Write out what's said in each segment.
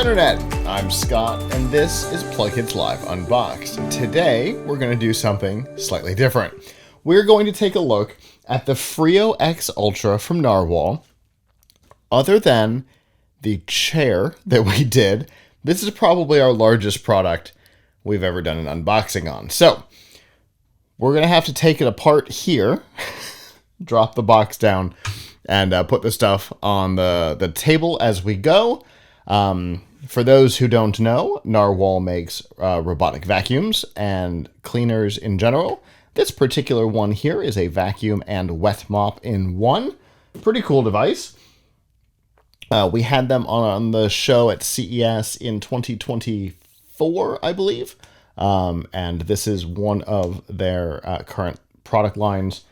Internet! I'm Scott, and this is PLUGHITZ Live Unboxed. Today, we're going to do something slightly different. We're going to take a look at the Freo X Ultra from Narwal. Other than the chair that we did, this is probably our largest product we've ever done an unboxing on. So, we're going to have to take it apart here, drop the box down, and put the stuff on the table as we go. For those who don't know, Narwal makes robotic vacuums and cleaners in general. This particular one here is a vacuum and wet mop in one. Pretty cool device. We had them on the show at CES in 2024, I believe. And this is one of their current product lines.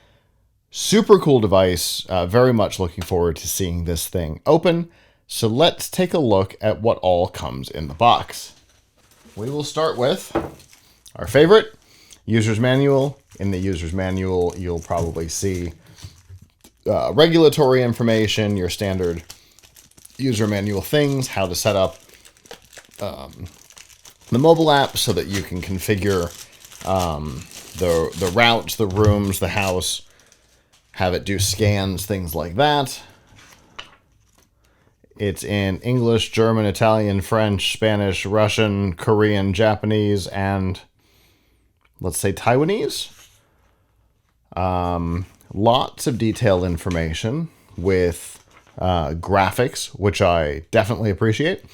Super cool device. Very much looking forward to seeing this thing open. So let's take a look at what all comes in the box. We will start with our favorite, user's manual. In the user's manual, you'll probably see regulatory information, your standard user manual things, how to set up the mobile app so that you can configure the routes, the rooms, the house, have it do scans, things like that. It's in English, German, Italian, French, Spanish, Russian, Korean, Japanese, and let's say Taiwanese. Lots of detailed information with graphics, which I definitely appreciate.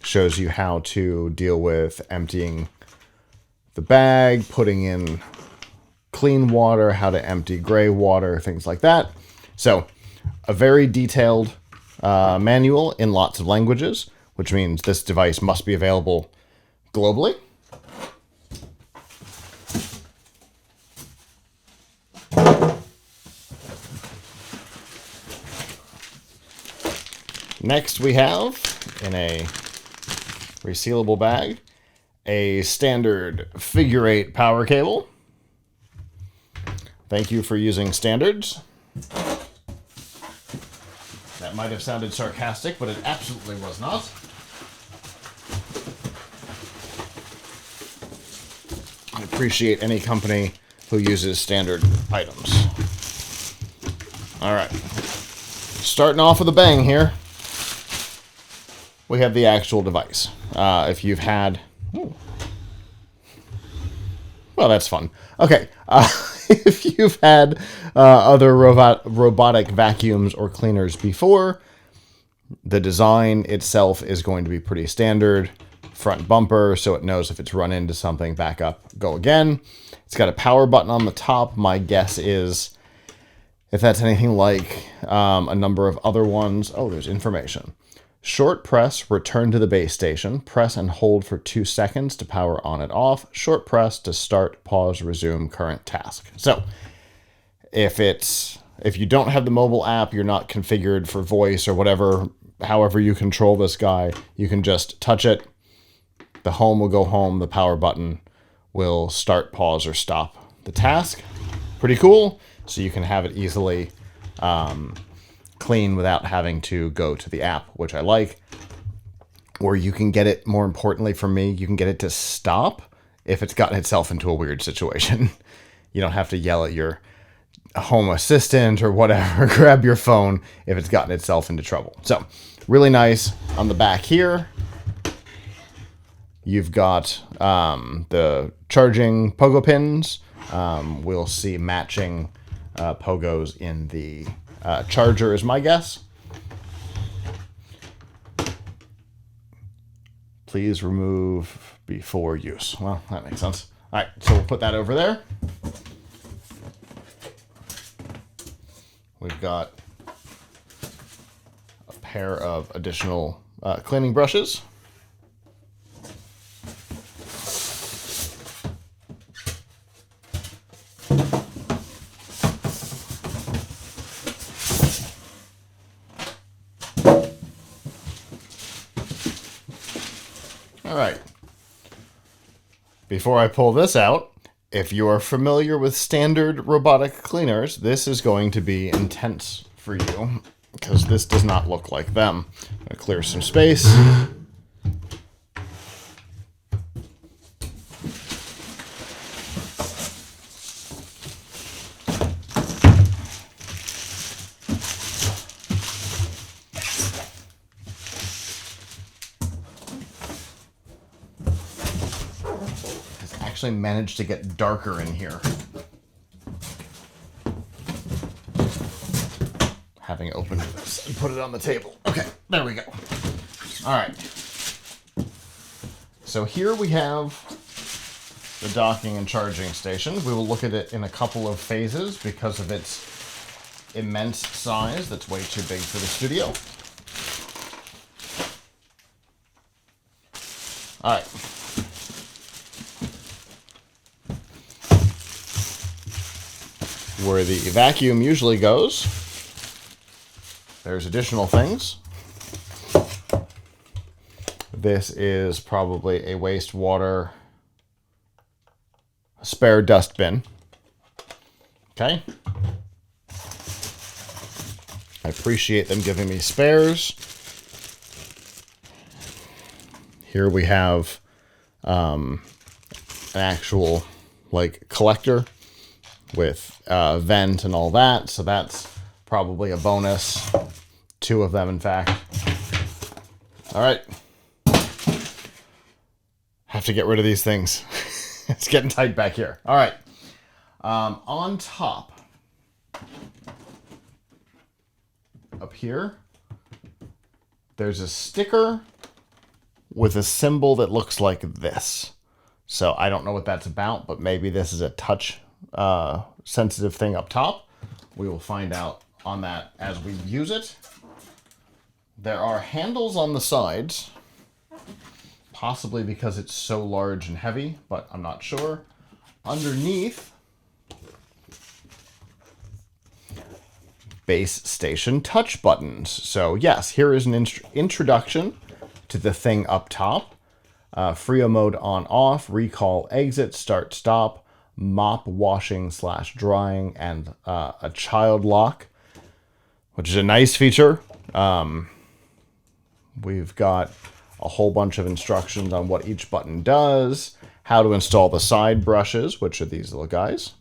Shows you how to deal with emptying the bag, putting in clean water, how to empty gray water, things like that. So, a very detailed manual in lots of languages, which means this device must be available globally. Next we have, in a resealable bag, a standard figure 8 power cable. Thank you for using standards. That might have sounded sarcastic, but it absolutely was not. I appreciate any company who uses standard items. All right. Starting off with a bang here. We have the actual device. If you've had... Ooh. Well, that's fun. Okay. If you've had other robotic vacuums or cleaners before, the design itself is going to be pretty standard. Front bumper, so it knows if it's run into something, back up, go again. It's got a power button on the top. My guess is, if that's anything like a number of other ones... Oh, there's information. Short press, return to the base station. Press and hold for 2 seconds to power on and off. Short press to start, pause, resume current task. So, if you don't have the mobile app, you're not configured for voice or whatever, however you control this guy, you can just touch it. The home will go home. The power button will start, pause, or stop the task. Pretty cool. So you can have it easily clean without having to go to the app, which I like. Or you can get it, more importantly for me, you can get it to stop if it's gotten itself into a weird situation. You don't have to yell at your home assistant or whatever, grab your phone if it's gotten itself into trouble. So, really nice. On the back here, you've got the charging pogo pins. We'll see matching pogos in the charger is my guess. Please remove before use. Well, that makes sense. All right, so we'll put that over there. We've got a pair of additional cleaning brushes. All right. Before I pull this out, if you are familiar with standard robotic cleaners, this is going to be intense for you because this does not look like them. I'm going to clear some space. actually managed to get darker in here. Having opened this and put it on the table. Okay, there we go. All right. So here we have the docking and charging station. We will look at it in a couple of phases because of its immense size. That's way too big for the studio. All right. Where the vacuum usually goes, there's additional things. This is probably a wastewater spare dust bin. Okay. I appreciate them giving me spares. Here we have an actual like collector with vent and all that. So that's probably a bonus. 2 of them, in fact. All right. Have to get rid of these things. It's getting tight back here. All right. On top, up here, there's a sticker with a symbol that looks like this. So I don't know what that's about, but maybe this is a touch sensitive thing up top. We will find out on that as we use it. There are handles on the sides, possibly because it's so large and heavy, but I'm not sure. Underneath, base station touch buttons. So yes, here is an introduction to the thing up top. Freo mode on off, recall exit, start stop, mop washing / drying, and a child lock, which is a nice feature. We've got a whole bunch of instructions on what each button does, how to install the side brushes, which are these little guys.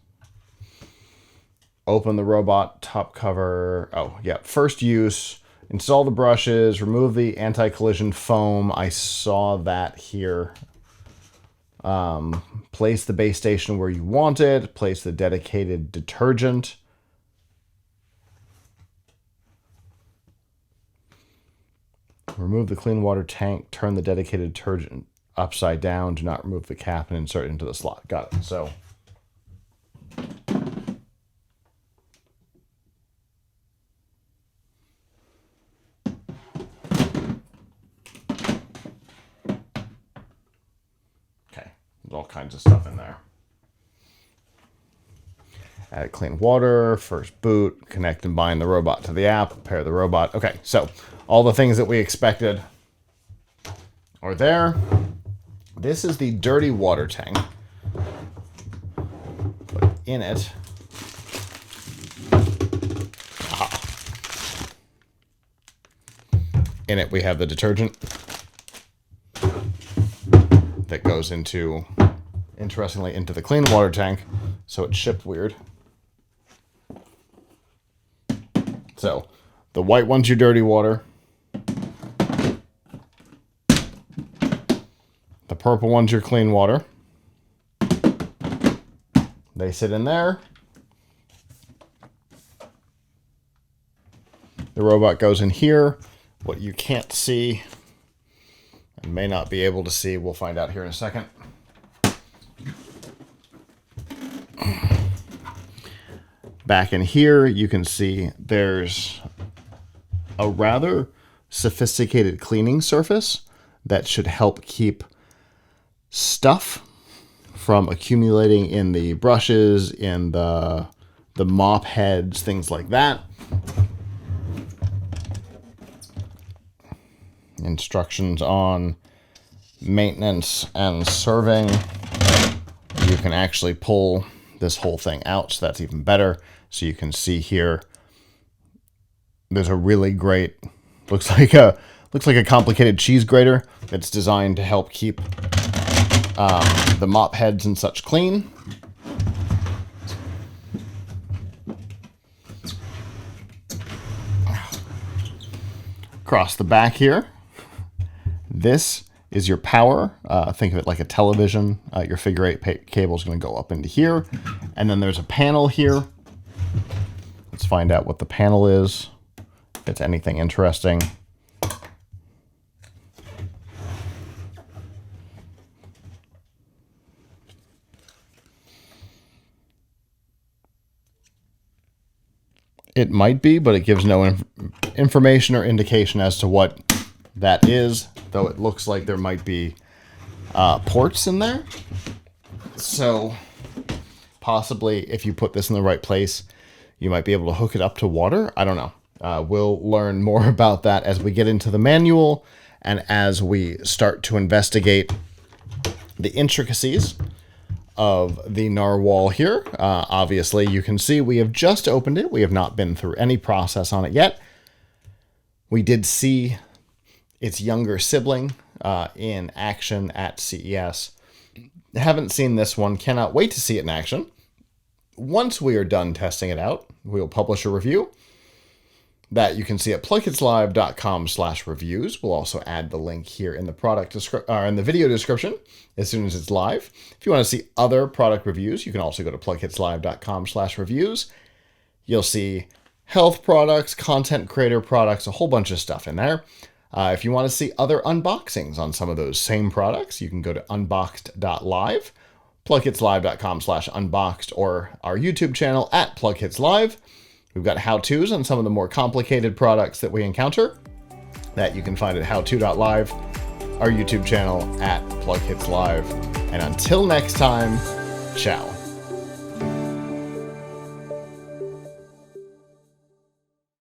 Open the robot top cover. Oh, yeah. First use. Install the brushes. Remove the anti-collision foam. I saw that here. Place the base station where you want it. Place the dedicated detergent. Remove the clean water tank. Turn the dedicated detergent upside down. Do not remove the cap and insert it into the slot. Got it. So all kinds of stuff in there. Add clean water, first boot, connect and bind the robot to the app, pair the robot. Okay, so all the things that we expected are there. This is the dirty water tank. But in it, in it we have the detergent that goes into, interestingly, into the clean water tank, so it's shipped weird. So the white one's your dirty water, the purple one's your clean water. They sit in there. The robot goes in here. What you can't see and may not be able to see, we'll find out here in a second. Back in here, you can see there's a rather sophisticated cleaning surface that should help keep stuff from accumulating in the brushes, in the mop heads, things like that. Instructions on maintenance and serving. You can actually pull this whole thing out, so that's even better. So you can see here, there's a really great, looks like a complicated cheese grater that's designed to help keep the mop heads and such clean. Across the back here, this is your power. Think of it like a television. Your figure 8 cable is going to go up into here. And then there's a panel here. Let's find out what the panel is, if it's anything interesting. It might be, but it gives no information or indication as to what that is, though it looks like there might be ports in there. So possibly if you put this in the right place, you might be able to hook it up to water. I don't know. We'll learn more about that as we get into the manual and as we start to investigate the intricacies of the Narwal here. Obviously, you can see we have just opened it. We have not been through any process on it yet. We did see its younger sibling in action at CES. Haven't seen this one. Cannot wait to see it in action. Once we are done testing it out, we will publish a review that you can see at PLUGHITZLive.com/reviews. We'll also add the link here in the in the video description as soon as it's live. If you want to see other product reviews, you can also go to PLUGHITZLive.com/reviews. You'll see health products, content creator products, a whole bunch of stuff in there. If you want to see other unboxings on some of those same products, you can go to unboxed.live, PLUGHITZLive.com/unboxed, or our YouTube channel at PLUGHITZLive. We've got how-tos on some of the more complicated products that we encounter that you can find at howto.live, our YouTube channel at PLUGHITZLive. And until next time, ciao.